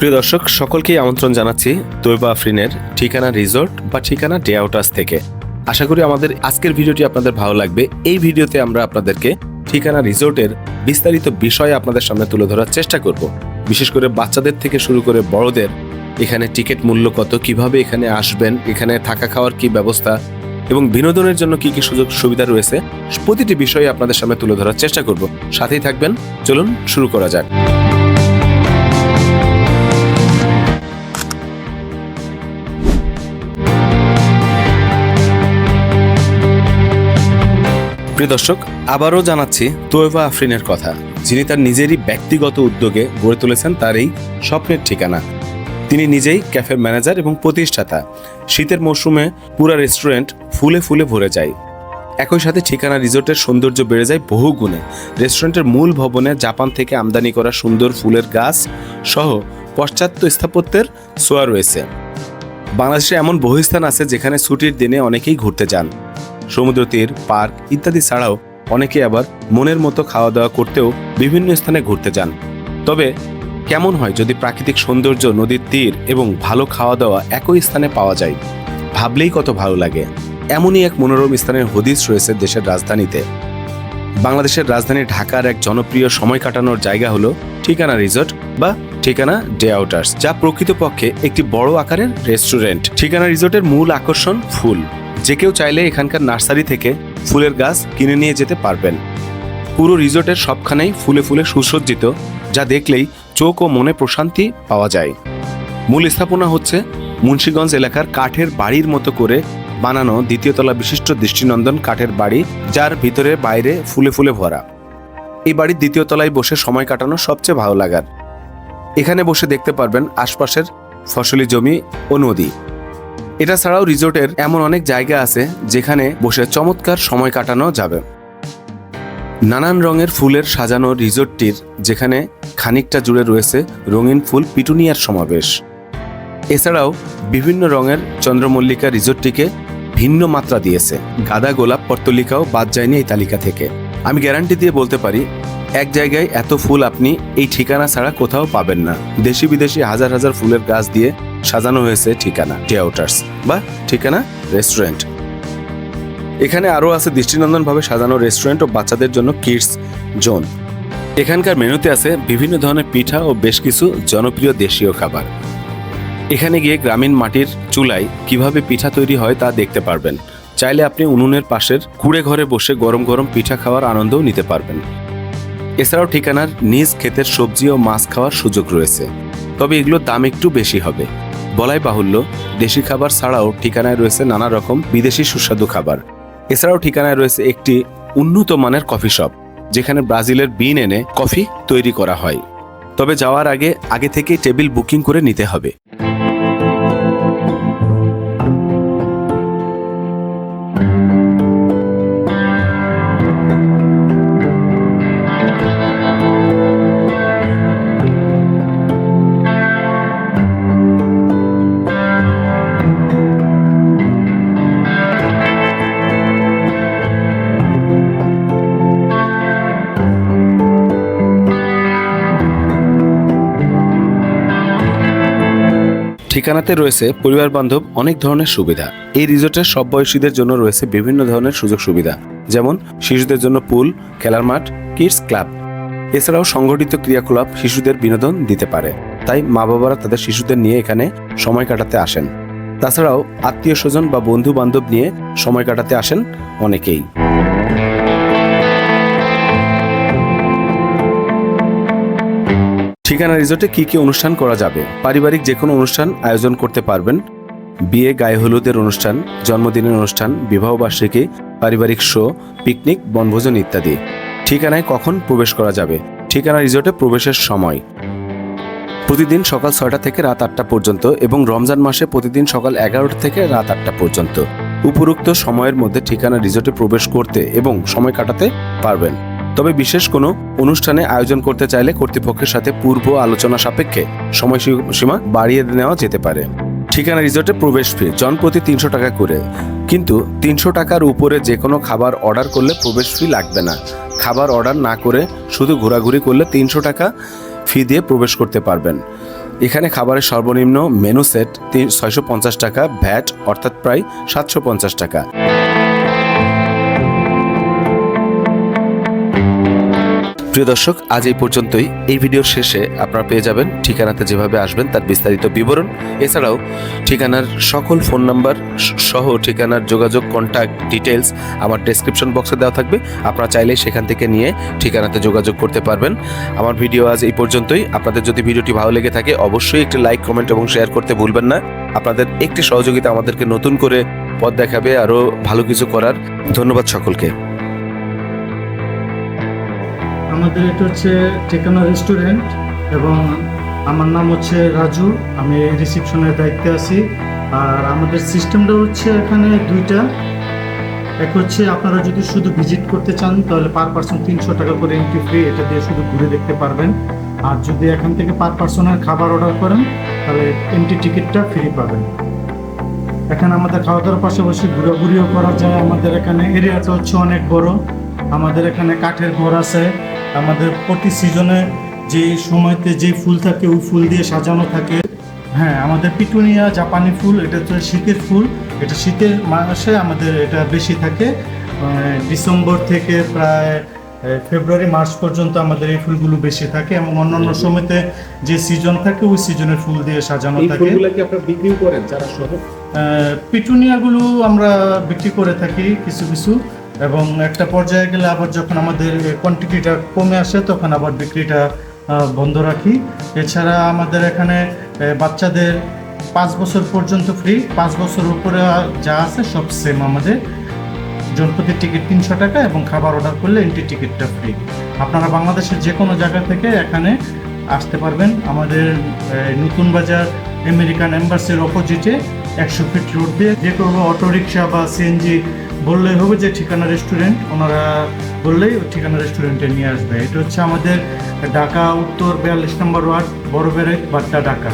প্রিয় দর্শক, সকলকেই আমন্ত্রণ জানাচ্ছি তৈবা আফরিনের ঠিকানা রিসোর্ট বা ঠিকানা ডে আউটার্স থেকে। আশা করি আমাদের আজকের ভিডিওটি আপনাদের ভালো লাগবে। এই ভিডিওতে আমরা আপনাদেরকে ঠিকানা রিসোর্টের বিস্তারিত বিষয় আপনাদের সামনে তুলে ধরার চেষ্টা করব। বিশেষ করে বাচ্চাদের থেকে শুরু করে বড়দের এখানে টিকিট মূল্য কত, কিভাবে এখানে আসবেন, এখানে থাকা খাওয়ার কি ব্যবস্থা এবং বিনোদনের জন্য কি কি সুযোগ সুবিধা রয়েছে, প্রতিটি বিষয়ে আপনাদের সামনে তুলে ধরার চেষ্টা করব। সাথেই থাকবেন, চলুন শুরু করা যাক। প্রিয় দর্শক, আবারও জানাচ্ছি তৈবা আফরিনের কথা, যিনি তার নিজেরই ব্যক্তিগত উদ্যোগে গড়ে তুলেছেন তার এই স্বপ্নের ঠিকানা। তিনি নিজেই ক্যাফের ম্যানেজার এবং প্রতিষ্ঠাতা। শীতের মৌসুমে পুরো রেস্টুরেন্ট ফুলে ফুলে ভরে যায়। একই সাথে ঠিকানা রিসোর্টের সৌন্দর্য বেড়ে যায় বহু গুণে। রেস্টুরেন্টের মূল ভবনে জাপান থেকে আমদানি করা সুন্দর ফুলের গাছ সহ পাশ্চাত্য স্থাপত্যের ছোঁয়া রয়েছে। বাংলাদেশে এমন বহু স্থান আছে যেখানে ছুটির দিনে অনেকেই ঘুরতে যান। সমুদ্র তীর, পার্ক ইত্যাদি ছাড়াও অনেকে আবার মনের মতো খাওয়া দাওয়া করতেও বিভিন্ন স্থানে ঘুরতে যান। তবে কেমন হয় যদি প্রাকৃতিক সৌন্দর্য, নদীর তীর এবং ভালো খাওয়া দাওয়া একই স্থানে পাওয়া যায়? ভাবলেই কত ভালো লাগে। এমনই এক মনোরম স্থানের হদিস রয়েছে দেশের রাজধানীতে। বাংলাদেশের রাজধানী ঢাকার এক জনপ্রিয় সময় কাটানোর জায়গা হলো ঠিকানা রিসোর্ট বা ঠিকানা ডে আউটার্স, যা প্রকৃতপক্ষে একটি বড় আকারের রেস্টুরেন্ট। ঠিকানা রিসোর্টের মূল আকর্ষণ ফুল। যে কেউ চাইলে এখানকার নার্সারি থেকে ফুলের গাছ কিনে নিয়ে যেতে পারবেন। পুরো রিসোর্টের সবখানেই ফুলে ফুলে সুসজ্জিত, যা দেখলেই চোখ ও মনে প্রশান্তি পাওয়া যায়। মূল স্থাপনা হচ্ছে মুন্সিগঞ্জ এলাকার কাঠের বাড়ির মতো করে বানানো দ্বিতীয় তলা বিশিষ্ট দৃষ্টিনন্দন কাঠের বাড়ি, যার ভিতরে বাইরে ফুলে ফুলে ভরা। এই বাড়ির দ্বিতীয় তলায় বসে সময় কাটানো সবচেয়ে ভালো লাগার। এখানে বসে দেখতে পারবেন আশপাশের ফসলি জমি ও নদী। এটা ছাড়াও রিসোর্টের এমন অনেক জায়গা আছে যেখানে বসে চমৎকার সময় কাটানো যাবে। নানান রঙের ফুলের সাজানো রিসোর্টটির যেখানে খানিকটা জুড়ে রয়েছে রঙিন ফুল পিটুনিয়ার সমাবেশ। এছাড়াও বিভিন্ন রঙের চন্দ্রমল্লিকা রিসোর্টটিকে ভিন্ন মাত্রা দিয়েছে। গাঁদা, গোলাপ, পর্তলিকাও বাদ যায়নি এই তালিকা থেকে। আমি গ্যারান্টি দিয়ে বলতে পারি, এক জায়গায় এত ফুল আপনি এই ঠিকানা ছাড়া কোথাও পাবেন না। দেশি বিদেশি হাজার হাজার ফুলের গাছ দিয়ে সাজানো হয়েছে ঠিকানা ডে আউটার্স বা ঠিকানা রেস্টুরেন্ট। এখানে আরও আছে দৃষ্টিনন্দনভাবে সাজানো রেস্টুরেন্ট ও বাচ্চাদের জন্য কিডস জোন। এখানকার মেনুতে আছে বিভিন্ন ধরনের পিঠা ও বেশ কিছু জনপ্রিয় দেশীয় খাবার। এখানে গিয়ে গ্রামীণ মাটির চুলায় কিভাবে পিঠা তৈরি হয় তা দেখতে পারবেন। চাইলে আপনি উনুনের পাশের কুড়ে ঘরে বসে গরম গরম পিঠা খাওয়ার আনন্দও নিতে পারবেন। এছাড়াও ঠিকানার নিজ ক্ষেতের সবজি ও মাছ খাওয়ার সুযোগ রয়েছে, তবে এগুলোর দাম একটু বেশি হবে। বলাই বাহুল্য, দেশি খাবার ছাড়াও ঠিকানায় রয়েছে নানা রকম বিদেশি সুস্বাদু খাবার। এছাড়াও ঠিকানায় রয়েছে একটি উন্নত মানের কফি শপ, যেখানে ব্রাজিলের বিন এনে কফি তৈরি করা হয়। তবে যাওয়ার আগে থেকেই টেবিল বুকিং করে নিতে হবে। ঠিকানাতে রয়েছে পরিবার বান্ধব অনেক ধরনের সুবিধা। এই রিসোর্টের সব বয়সীদের জন্য রয়েছে বিভিন্ন ধরনের সুযোগ সুবিধা, যেমন শিশুদের জন্য পুল, খেলার মাঠ, কিডস ক্লাব। এছাড়াও সংগঠিত ক্রিয়াকলাপ শিশুদের বিনোদন দিতে পারে, তাই মা বাবারা তাদের শিশুদের নিয়ে এখানে সময় কাটাতে আসেন। তাছাড়াও আত্মীয় স্বজন বা বন্ধু বান্ধব নিয়ে সময় কাটাতে আসেন অনেকেই। ঠিকানা রিসোর্টে কি কি অনুষ্ঠান করা যাবে? পারিবারিক যে কোনো অনুষ্ঠান আয়োজন করতে পারবেন। বিয়ে, গায়ে হলুদের অনুষ্ঠান, জন্মদিনের অনুষ্ঠান, বিবাহবার্ষিকী, পারিবারিক শো, পিকনিক, বনভোজন ইত্যাদি। ঠিকানায় কখন প্রবেশ করা যাবে? ঠিকানা রিসোর্টে প্রবেশের সময় প্রতিদিন সকাল 6টা থেকে রাত 8টা পর্যন্ত এবং রমজান মাসে প্রতিদিন সকাল 11টা থেকে রাত 8টা পর্যন্ত। উপরোক্ত সময়ের মধ্যে ঠিকানা রিসোর্টে প্রবেশ করতে এবং সময় কাটাতে পারবেন। তবে বিশেষ কোনো অনুষ্ঠানে আয়োজন করতে চাইলে কর্তৃপক্ষের সাথে পূর্ব আলোচনা সাপেক্ষে সময়সীমা বাড়িয়ে নেওয়া যেতে পারে। ঠিকানা রিসোর্টে প্রবেশ ফি জনপ্রতি 300 টাকা করে, কিন্তু 300 টাকার উপরে যে কোনো খাবার অর্ডার করলে প্রবেশ ফি লাগবে না। খাবার অর্ডার না করে শুধু ঘোরাঘুরি করলে 300 টাকা ফি দিয়ে প্রবেশ করতে পারবেন। এখানে খাবারের সর্বনিম্ন মেনু সেট 650 টাকা, ভ্যাট অর্থাৎ প্রায় 750 টাকা। প্রিয় দর্শক, আজ এই পর্যন্তই। এই ভিডিওর শেষে আপনারা পেয়ে যাবেন ঠিকানাতে যেভাবে আসবেন তার বিস্তারিত বিবরণ। এছাড়াও ঠিকানার সকল ফোন নাম্বার সহ ঠিকানার যোগাযোগ কন্ট্যাক্ট ডিটেলস আমার ডেসক্রিপশন বক্সে দেওয়া থাকবে। আপনারা চাইলেই সেখান থেকে নিয়ে ঠিকানাতে যোগাযোগ করতে পারবেন। আমার ভিডিও আজ এই পর্যন্তই। আপনাদের যদি ভিডিওটি ভালো লেগে থাকে অবশ্যই একটি লাইক, কমেন্ট এবং শেয়ার করতে ভুলবেন না। আপনাদের একটি সহযোগিতা আমাদেরকে নতুন করে পথ দেখাবে আরও ভালো কিছু করার। ধন্যবাদ সকলকে। আমাদের এটা হচ্ছে ঠিকানা রেস্টুরেন্ট এবং আমার নাম হচ্ছে রাজু, আমি রিসেপশনের দায়িত্বে আছি। আর আমাদের সিস্টেমটা হচ্ছে এখানে দুইটা। এক হচ্ছে আপনারা যদি শুধু ভিজিট করতে চান তাহলে পার পার্সন 300 টাকা করে এন্ট্রি ফ্রি, এটা দিয়ে শুধু ঘুরে দেখতে পারবেন। আর যদি এখান থেকে পার পার্সনের খাবার অর্ডার করেন তাহলে এন্ট্রি টিকিটটা ফ্রি পাবেন। এখানে আমাদের খাওয়া দাওয়ার পাশাপাশি ঘোরাঘুরিও করা যায়। আমাদের এখানে এরিয়াটা হচ্ছে অনেক বড়। আমাদের এখানে কাঠের ঘর আছে। আমাদের প্রতি সিজনে যে সময়তে যে ফুল থাকে ওই ফুল দিয়ে সাজানো থাকে। হ্যাঁ, আমাদের পিটুনিয়া জাপানি ফুল, এটা হচ্ছে শীতের ফুল। এটা শীতের মাসে আমাদের এটা বেশি থাকে। ডিসেম্বর থেকে প্রায় ফেব্রুয়ারি মার্চ পর্যন্ত আমাদের এই ফুলগুলো বেশি থাকে এবং অন্যান্য সময়তে যে সিজন থাকে ওই সিজনের ফুল দিয়ে সাজানো থাকে। ফুলগুলো কি আপনারা বিক্রি করেন চারা সহ? পিটুনিয়াগুলো আমরা বিক্রি করে থাকি কিছু কিছু, এবং একটা পর্যায়ে গেলে আবার যখন আমাদের কোয়ান্টিটিটা কমে আসে তখন আবার বিক্রিটা বন্ধ রাখি। এছাড়া আমাদের এখানে বাচ্চাদের 5 বছর পর্যন্ত ফ্রি, 5 বছর উপরে যা আছে সব সেম। আমাদের জনপ্রতি টিকিট 300 টাকা এবং খাবার অর্ডার করলে এন্ট্রি টিকিটটা ফ্রি। আপনারা বাংলাদেশের যে কোনো জায়গা থেকে এখানে আসতে পারবেন। আমাদের নতুন বাজার আমেরিকান এম্বাসির অপোজিটে 100 ফিট রোড দিয়ে যে কোনো অটোরিকশা বা সিএনজি বললেই হবে যে ঠিকানা রেস্টুরেন্ট, ওনারা বললেই ওই ঠিকানা রেস্টুরেন্টে নিয়ে আসবে। এটা হচ্ছে আমাদের ঢাকা উত্তর 42 নম্বর ওয়ার্ড, বড় ব্যারেক, বাড্ডা, ঢাকা।